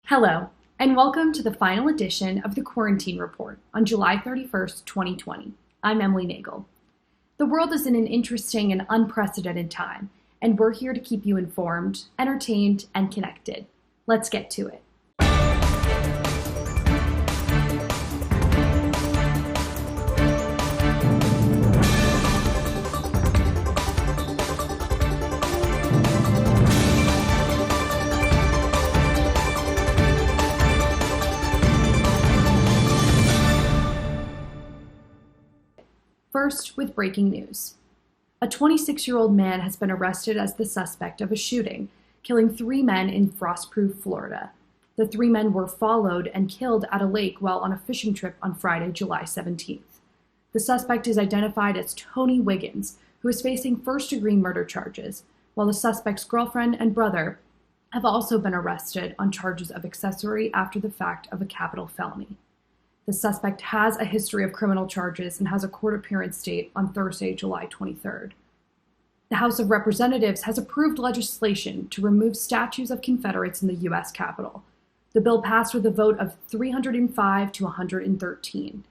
Hello, and welcome to the final edition of the Quarantine Report on July 31st, 2020. I'm Emily Nagel. The world is in an interesting and unprecedented time, and we're here to keep you informed, entertained, and connected. Let's get to it. First, with breaking news. A 26-year-old man has been arrested as the suspect of a shooting, killing 3 men in Frostproof, Florida. The 3 men were followed and killed at a lake while on a fishing trip on Friday, July 17th. The suspect is identified as Tony Wiggins, who is facing first-degree murder charges, while the suspect's girlfriend and brother have also been arrested on charges of accessory after the fact of a capital felony. The suspect has a history of criminal charges and has a court appearance date on Thursday, July 23rd. The House of Representatives has approved legislation to remove statues of Confederates in the U.S. Capitol. The bill passed with a vote of 305 to 113.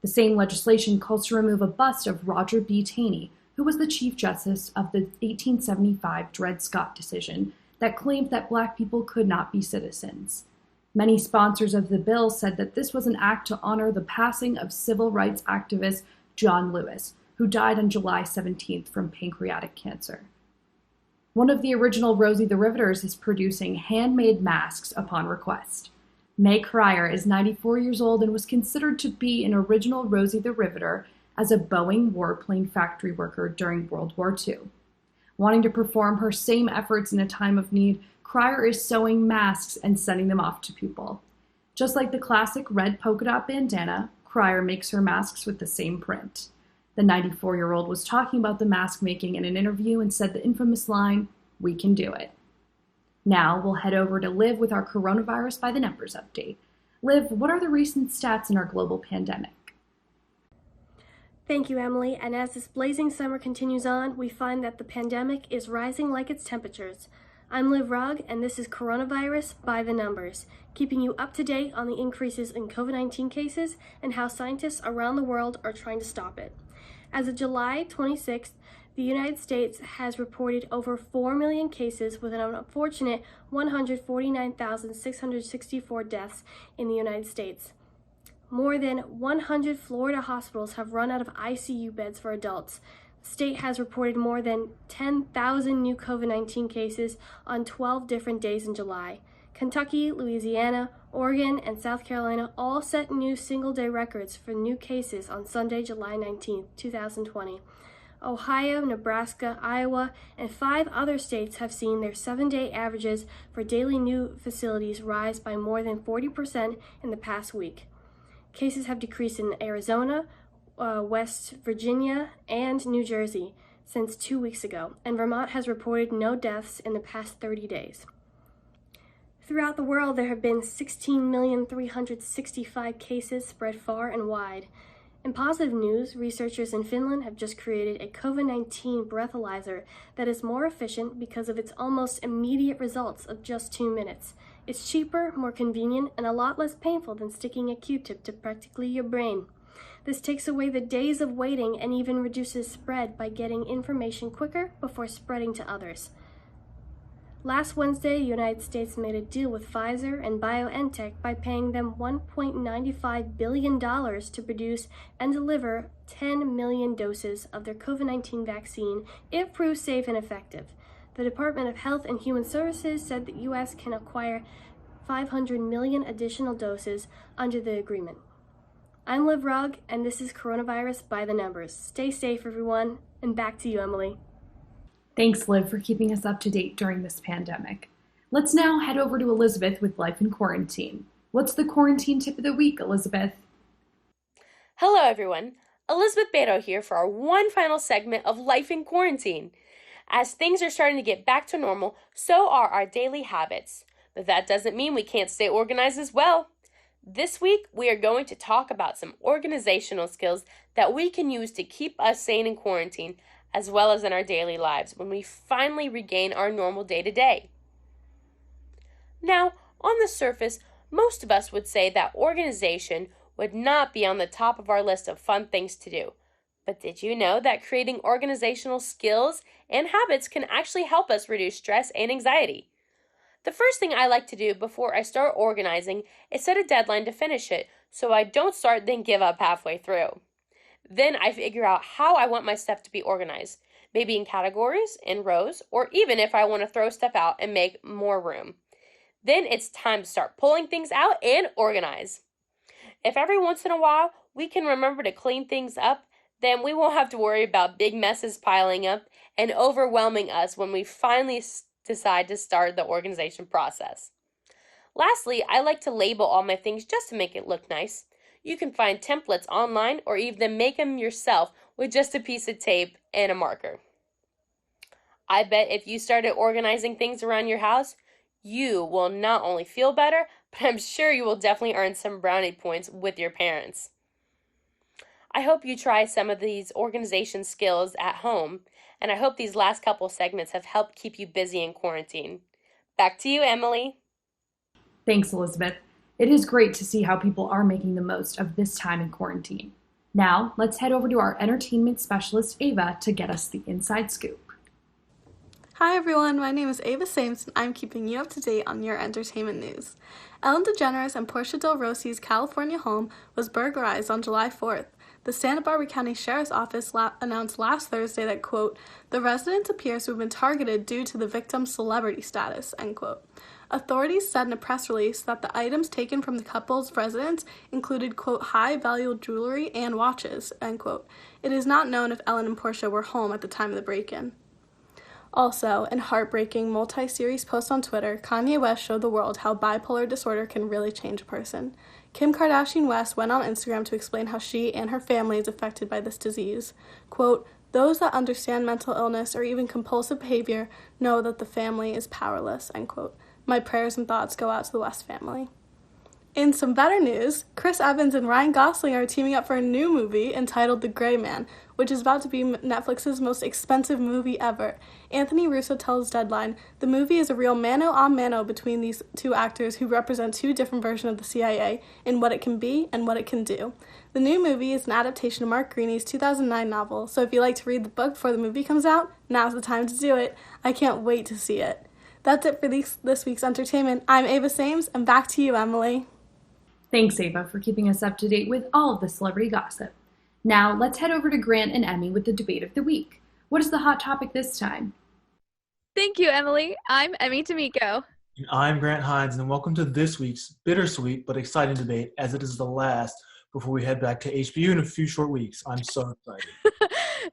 The same legislation calls to remove a bust of Roger B. Taney, who was the Chief Justice of the 1875 Dred Scott decision that claimed that Black people could not be citizens. Many sponsors of the bill said that this was an act to honor the passing of civil rights activist John Lewis, who died on July 17th from pancreatic cancer. One of the original Rosie the Riveters is producing handmade masks upon request. May Cryer is 94 years old and was considered to be an original Rosie the Riveter as a Boeing warplane factory worker during World War II. Wanting to perform her same efforts in a time of need, Cryer is sewing masks and sending them off to people. Just like the classic red polka dot bandana, Cryer makes her masks with the same print. The 94-year-old was talking about the mask making in an interview and said the infamous line, "We can do it." Now we'll head over to Liv with our coronavirus by the numbers update. Liv, what are the recent stats in our global pandemic? Thank you, Emily. And as this blazing summer continues on, we find that the pandemic is rising like its temperatures. I'm Liv Rugg, and this is Coronavirus by the Numbers, keeping you up to date on the increases in COVID-19 cases and how scientists around the world are trying to stop it. As of July 26th, the United States has reported over 4 million cases with an unfortunate 149,664 deaths in the United States. More than 100 Florida hospitals have run out of ICU beds for adults. The state has reported more than 10,000 new COVID-19 cases on 12 different days in July. Kentucky, Louisiana, Oregon, and South Carolina all set new single-day records for new cases on Sunday, July 19, 2020. Ohio, Nebraska, Iowa, and 5 other states have seen their 7-day averages for daily new facilities rise by more than 40% in the past week. Cases have decreased in Arizona, West Virginia, and New Jersey since 2 weeks ago, and Vermont has reported no deaths in the past 30 days. Throughout the world, there have been 16,365 cases spread far and wide. In positive news, researchers in Finland have just created a COVID-19 breathalyzer that is more efficient because of its almost immediate results of just 2 minutes. It's cheaper, more convenient, and a lot less painful than sticking a Q-tip to practically your brain. This takes away the days of waiting and even reduces spread by getting information quicker before spreading to others. Last Wednesday, the United States made a deal with Pfizer and BioNTech by paying them $1.95 billion to produce and deliver 10 million doses of their COVID-19 vaccine if proved safe and effective. The Department of Health and Human Services said the U.S. can acquire 500 million additional doses under the agreement. I'm Liv Rugg, and this is Coronavirus by the Numbers. Stay safe, everyone, and back to you, Emily. Thanks, Liv, for keeping us up to date during this pandemic. Let's now head over to Elizabeth with Life in Quarantine. What's the quarantine tip of the week, Elizabeth? Hello, everyone. Elizabeth Beto here for our one final segment of Life in Quarantine. As things are starting to get back to normal, so are our daily habits. But that doesn't mean we can't stay organized as well. This week, we are going to talk about some organizational skills that we can use to keep us sane in quarantine, as well as in our daily lives when we finally regain our normal day-to-day. Now, On the surface, most of us would say that organization would not be on the top of our list of fun things to do. But did you know that creating organizational skills and habits can actually help us reduce stress and anxiety? The first thing I like to do before I start organizing is set a deadline to finish it so I don't start then give up halfway through. Then I figure out how I want my stuff to be organized, maybe in categories, in rows, or even if I want to throw stuff out and make more room. Then it's time to start pulling things out and organize. If every once in a while we can remember to clean things up, then we won't have to worry about big messes piling up and overwhelming us when we finally decide to start the organization process. Lastly, I like to label all my things just to make it look nice. You can find templates online or even make them yourself with just a piece of tape and a marker. I bet if you started organizing things around your house, you will not only feel better, but I'm sure you will definitely earn some brownie points with your parents. I hope you try some of these organization skills at home, and I hope these last couple segments have helped keep you busy in quarantine. Back to you, Emily. Thanks, Elizabeth. It is great to see how people are making the most of this time in quarantine. Now, let's head over to our entertainment specialist, Ava, to get us the inside scoop. Hi everyone, my name is Ava Sames and I'm keeping you up to date on your entertainment news. Ellen DeGeneres and Portia Del Rossi's California home was burglarized on July 4th. The Santa Barbara County Sheriff's Office announced last Thursday that, quote, the residence appears to have been targeted due to the victim's celebrity status, end quote. Authorities said in a press release that the items taken from the couple's residence included, quote, high-value jewelry and watches, end quote. It is not known if Ellen and Portia were home at the time of the break-in. Also, in heartbreaking multi-series post on Twitter, Kanye West showed the world how bipolar disorder can really change a person. Kim Kardashian West went on Instagram to explain how she and her family is affected by this disease. Quote, those that understand mental illness or even compulsive behavior know that the family is powerless, end quote. My prayers and thoughts go out to the West family. In some better news, Chris Evans and Ryan Gosling are teaming up for a new movie entitled The Gray Man, which is about to be Netflix's most expensive movie ever. Anthony Russo tells Deadline, the movie is a real mano-a-mano between these two actors who represent two different versions of the CIA in what it can be and what it can do. The new movie is an adaptation of Mark Greaney's 2009 novel, so if you like to read the book before the movie comes out, now's the time to do it. I can't wait to see it. That's it for this week's entertainment. I'm Ava Sames, and back to you, Emily. Thanks, Ava, for keeping us up to date with all of the celebrity gossip. Now, let's head over to Grant and Emmy with the debate of the week. What is the hot topic this time? Thank you, Emily. I'm Emmy D'Amico. And I'm Grant Hines, and welcome to this week's bittersweet but exciting debate, as it is the last before we head back to HBU in a few short weeks. I'm so excited.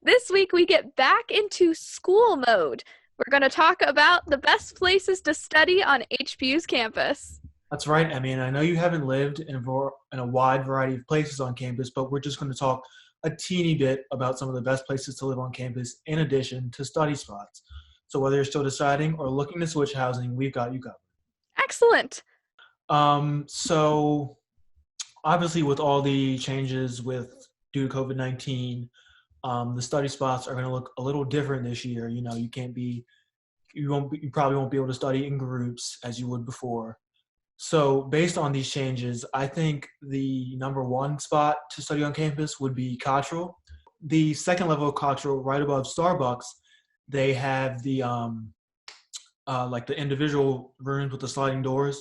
This week, we get back into school mode. We're going to talk about the best places to study on HBU's campus. That's right, Emmy, and I know you haven't lived in a wide variety of places on campus, but we're just going to talk a teeny bit about some of the best places to live on campus in addition to study spots. So whether you're still deciding or looking to switch housing, we've got you covered. Excellent. So obviously with all the changes due to COVID-19, the study spots are going to look a little different this year. You know, you probably won't be able to study in groups as you would before. So based on these changes, I think the number one spot to study on campus would be Cottrell. The second level of Cottrell, right above Starbucks, they have the like the individual rooms with the sliding doors.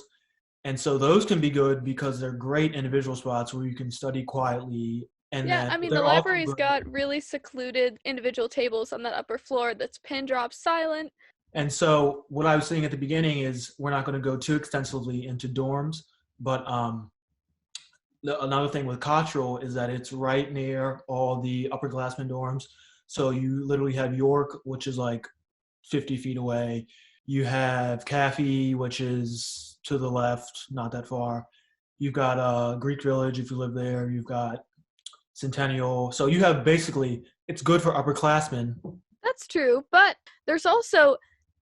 And so those can be good because they're great individual spots where you can study quietly. And yeah, I mean, the library's got really secluded individual tables on that upper floor that's pin drop silent. And so what I was saying at the beginning is we're not going to go too extensively into dorms, but another thing with Cottrell is that it's right near all the upperclassmen dorms. So you literally have York, which is like 50 feet away. You have Caffey, which is to the left, not that far. You've got Greek Village if you live there. You've got Centennial. So you have basically, it's good for upperclassmen. That's true, but there's also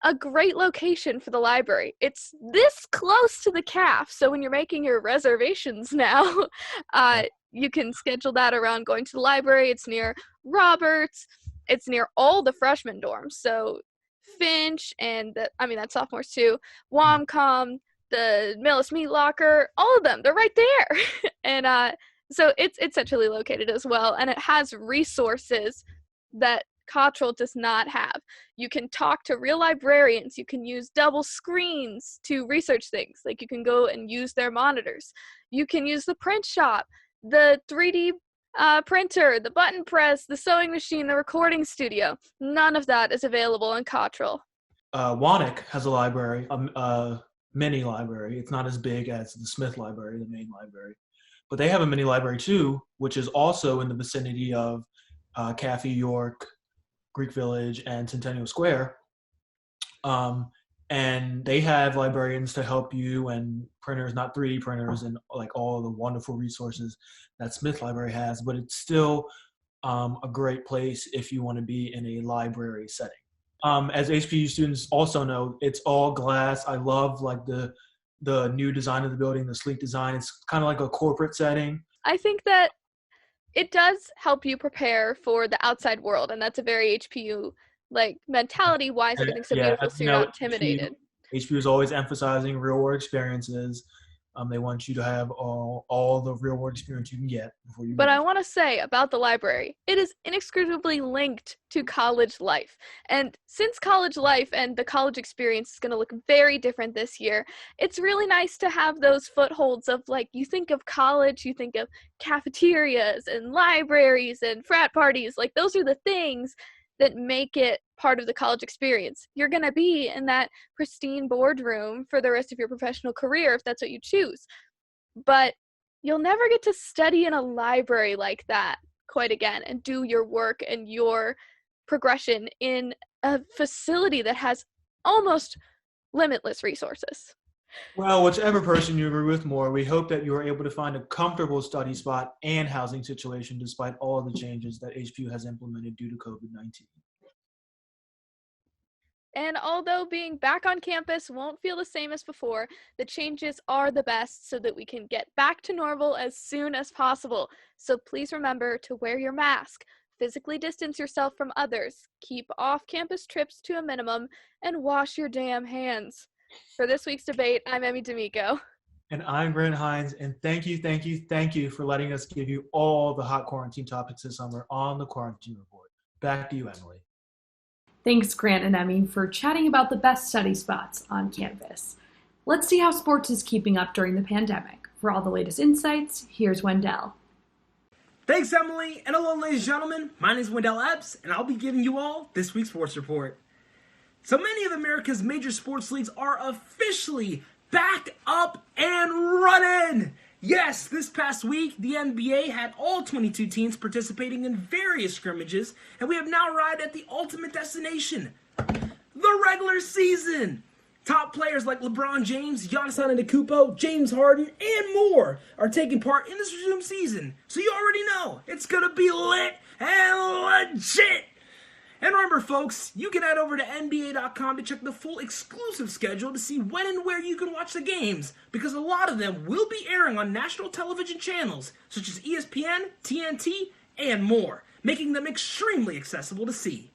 a great location for the library. It's this close to the CAF, so when you're making your reservations now, you can schedule that around going to the library. It's near Roberts. It's near all the freshman dorms, so Finch and that's sophomores too, Womcom, the Millis Meat Locker, all of them, they're right there. And so it's centrally located as well, and it has resources that Cottrell does not have. You can talk to real librarians. You can use double screens to research things. Like, you can go and use their monitors. You can use the print shop, the 3D printer, the button press, the sewing machine, the recording studio. None of that is available in Cottrell. Wannock has a library, a mini library. It's not as big as the Smith Library, the main library. But they have a mini library too, which is also in the vicinity of Cafe York, Greek Village, and Centennial Square. And they have librarians to help you, and printers, not 3D printers, and like all the wonderful resources that Smith Library has. But it's still a great place if you want to be in a library setting. As HPU students also know, it's all glass. I love like the new design of the building, the sleek design. It's kind of like a corporate setting. I think that it does help you prepare for the outside world, and that's a very HPU like mentality-wise. Everything's so beautiful, so you're not intimidated. HPU is always emphasizing real-world experiences. They want you to have all the real-world experience you can get before you. But I want to say about the library, it is inextricably linked to college life. And since college life and the college experience is going to look very different this year, it's really nice to have those footholds of, like, you think of college, you think of cafeterias and libraries and frat parties. Like, those are the things that make it part of the college experience. You're going to be in that pristine boardroom for the rest of your professional career if that's what you choose. But you'll never get to study in a library like that quite again and do your work and your progression in a facility that has almost limitless resources. Well, whichever person you agree with more, we hope that you are able to find a comfortable study spot and housing situation despite all of the changes that HPU has implemented due to COVID-19. And although being back on campus won't feel the same as before, the changes are the best so that we can get back to normal as soon as possible. So please remember to wear your mask, physically distance yourself from others, keep off-campus trips to a minimum, and wash your damn hands. For this week's debate, I'm Emmy D'Amico. And I'm Brent Hines, and thank you for letting us give you all the hot quarantine topics this summer on the Quarantine Report. Back to you, Emily. Thanks, Grant and Emmy, for chatting about the best study spots on campus. Let's see how sports is keeping up during the pandemic. For all the latest insights, here's Wendell. Thanks, Emily, and hello, ladies and gentlemen. My name is Wendell Eps, and I'll be giving you all this week's sports report. So many of America's major sports leagues are officially back up and running. Yes, this past week, the NBA had all 22 teams participating in various scrimmages, and we have now arrived at the ultimate destination, the regular season. Top players like LeBron James, Giannis Antetokounmpo, James Harden, and more are taking part in this resumed season. So you already know, it's going to be lit and legit. And remember, folks, you can head over to NBA.com to check the full exclusive schedule to see when and where you can watch the games, because a lot of them will be airing on national television channels, such as ESPN, TNT, and more, making them extremely accessible to see.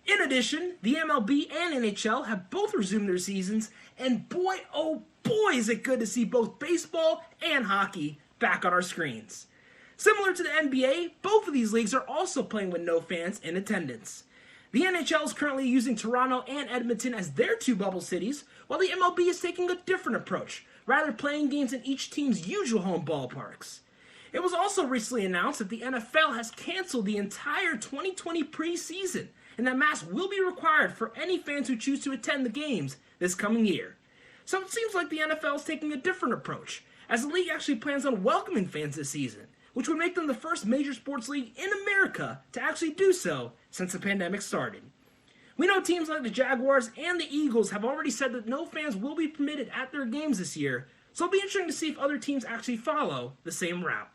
In addition, the MLB and NHL have both resumed their seasons, and boy, oh boy, is it good to see both baseball and hockey back on our screens. Similar to the NBA, both of these leagues are also playing with no fans in attendance. The NHL is currently using Toronto and Edmonton as their two bubble cities, while the MLB is taking a different approach, rather playing games in each team's usual home ballparks. It was also recently announced that the NFL has canceled the entire 2020 preseason, and that masks will be required for any fans who choose to attend the games this coming year. So it seems like the NFL is taking a different approach, as the league actually plans on welcoming fans this season, which would make them the first major sports league in America to actually do so since the pandemic started. We know teams like the Jaguars and the Eagles have already said that no fans will be permitted at their games this year, so it'll be interesting to see if other teams actually follow the same route.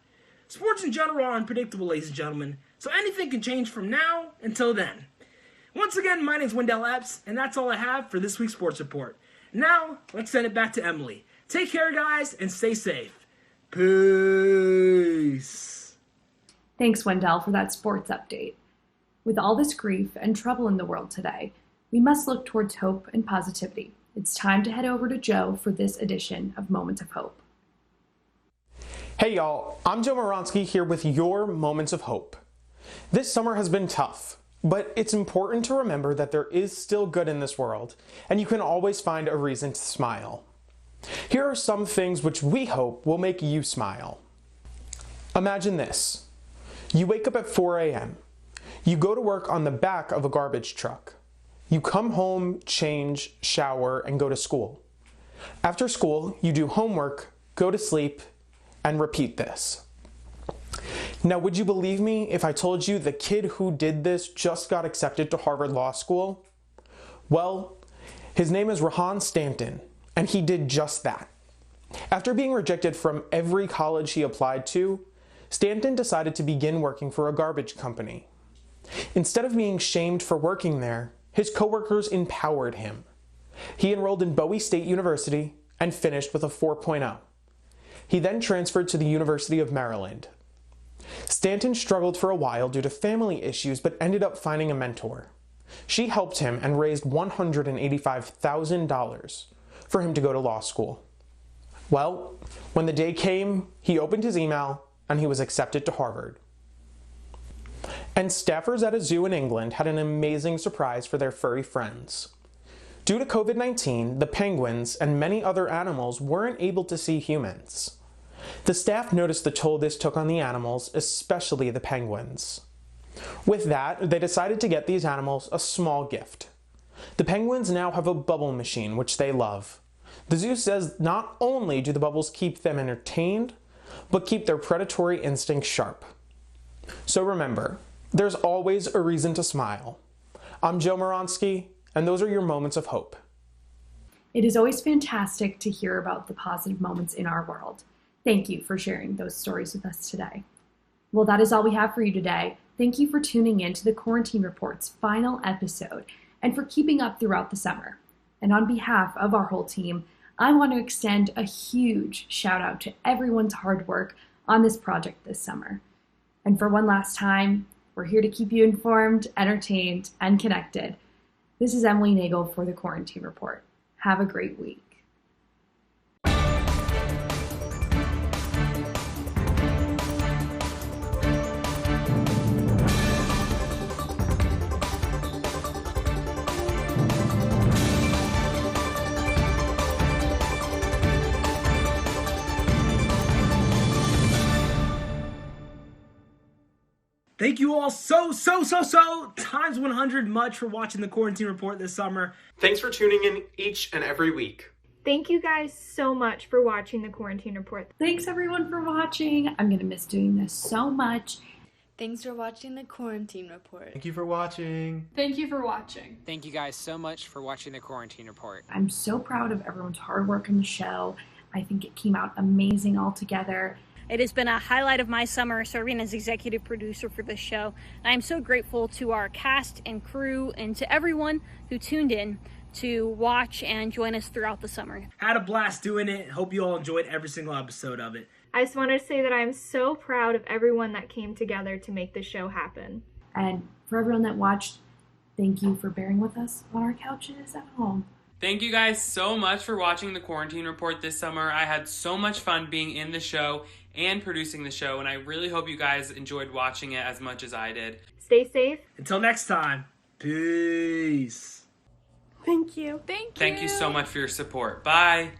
Sports in general are unpredictable, ladies and gentlemen, so anything can change from now until then. Once again, my name is Wendell Epps, and that's all I have for this week's Sports Report. Now, let's send it back to Emily. Take care, guys, and stay safe. Peace. Thanks, Wendell, for that sports update. With all this grief and trouble in the world today, we must look towards hope and positivity. It's time to head over to Joe for this edition of Moments of Hope. Hey y'all, I'm Joe Moronsky here with your Moments of Hope. This summer has been tough, but it's important to remember that there is still good in this world, and you can always find a reason to smile. Here are some things which we hope will make you smile. Imagine this. You wake up at 4 a.m. You go to work on the back of a garbage truck. You come home, change, shower, and go to school. After school, you do homework, go to sleep, and repeat this. Now, would you believe me if I told you the kid who did this just got accepted to Harvard Law School? Well, his name is Rahan Stanton, and he did just that. After being rejected from every college he applied to, Stanton decided to begin working for a garbage company. Instead of being shamed for working there, his coworkers empowered him. He enrolled in Bowie State University and finished with a 4.0. He then transferred to the University of Maryland. Stanton struggled for a while due to family issues, but ended up finding a mentor. She helped him and raised $185,000 for him to go to law school. Well, when the day came, he opened his email and he was accepted to Harvard. And staffers at a zoo in England had an amazing surprise for their furry friends. Due to COVID-19, the penguins and many other animals weren't able to see humans. The staff noticed the toll this took on the animals, especially the penguins. With that, they decided to get these animals a small gift. The penguins now have a bubble machine, which they love. The zoo says not only do the bubbles keep them entertained, but keep their predatory instincts sharp. So remember, there's always a reason to smile. I'm Joe Moronsky, and those are your Moments of Hope. It is always fantastic to hear about the positive moments in our world. Thank you for sharing those stories with us today. Well, that is all we have for you today. Thank you for tuning in to the Quarantine Report's final episode and for keeping up throughout the summer. And on behalf of our whole team, I want to extend a huge shout out to everyone's hard work on this project this summer. And for one last time, we're here to keep you informed, entertained, and connected. This is Emily Nagel for the Quarantine Report. Have a great week. Thank you all so times 100 much for watching the Quarantine Report this summer. Thanks for tuning in each and every week. Thank you guys so much for watching the Quarantine Report. Thanks everyone for watching. I'm going to miss doing this so much. Thanks for watching the Quarantine Report. Thank you for watching. Thank you for watching. Thank you guys so much for watching the Quarantine Report. I'm so proud of everyone's hard work on the show. I think it came out amazing altogether. It has been a highlight of my summer serving as executive producer for this show. And I'm so grateful to our cast and crew and to everyone who tuned in to watch and join us throughout the summer. Had a blast doing it. Hope you all enjoyed every single episode of it. I just wanted to say that I'm so proud of everyone that came together to make the show happen. And for everyone that watched, thank you for bearing with us on our couches at home. Thank you guys so much for watching the Quarantine Report this summer. I had so much fun being in the show and producing the show, and I really hope you guys enjoyed watching it as much as I did. Stay safe. Until next time, peace. Thank you. Thank you so much for your support. Bye.